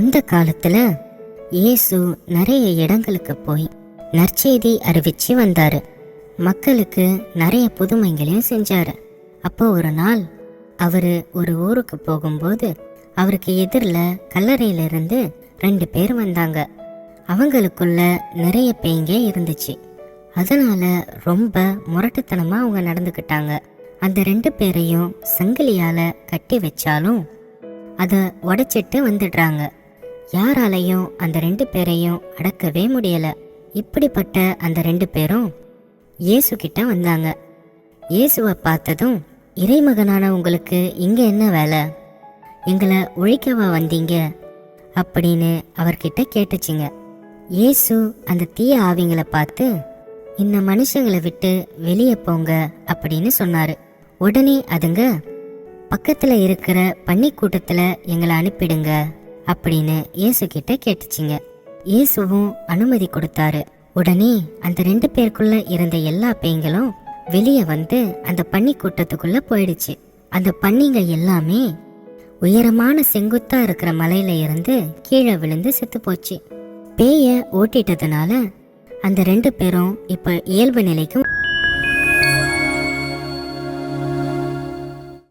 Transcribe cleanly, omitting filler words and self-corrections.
அந்த காலத்துல இயேசு நிறைய இடங்களுக்கு போய் நற்செய்தி அறிவிச்சு வந்தாரு. மக்களுக்கு நிறைய புதுமைகளையும் செஞ்சாரு. அப்போ ஒரு நாள் அவரு ஒரு ஊருக்கு போகும்போது அவருக்கு எதிரில் கல்லறையிலிருந்து 2 பேர் வந்தாங்க. அவங்களுக்குள்ள நிறைய பேய்ங்க இருந்துச்சு. அதனால ரொம்ப முரட்டுத்தனமா அவங்க நடந்துக்கிட்டாங்க. அந்த 2 பேரையும் சங்கிலியால கட்டி வச்சாலும் அதை உடைச்சிட்டு வந்துடுறாங்க. யாராலையும் அந்த 2 பேரையும் அடக்கவே முடியல. இப்படிப்பட்ட அந்த 2 பேரும் இயேசு கிட்ட வந்தாங்க. இயேசுவை பார்த்ததும், இறைமகனான உங்களுக்கு இங்க என்ன வேலை? எங்களை ஒழிக்கவா வந்தீங்க அப்படின்னு அவர்கிட்ட கேட்டுச்சிங்க. இயேசு அந்த தீய ஆவிங்களை பார்த்து, இந்த மனுஷங்களை விட்டு வெளியே போங்க அப்படின்னு சொன்னாரு. உடனே அதுங்க, பக்கத்துல இருக்கிற பன்னிக்கூட்டத்துல எங்களை அனுப்பிடுங்க அப்படின்னு இயேசு கிட்ட கேட்டுச்சிங்க. இயேசுவும் அனுமதி கொடுத்தாரு. உடனே அந்த 2 பேருக்குள்ள இருந்த எல்லா பேய்களும் வெளியே வந்து அந்த பன்னிக்கூட்டத்துக்குள்ள போயிடுச்சு. அந்த பன்னிங்க எல்லாமே உயரமான செங்குத்தா இருக்கிற மலையில இருந்து கீழே விழுந்து செத்து போச்சு. பேய ஓட்டிட்டதுனால அந்த 2 பேரும் இப்ப இயல்பு நிலைக்கும்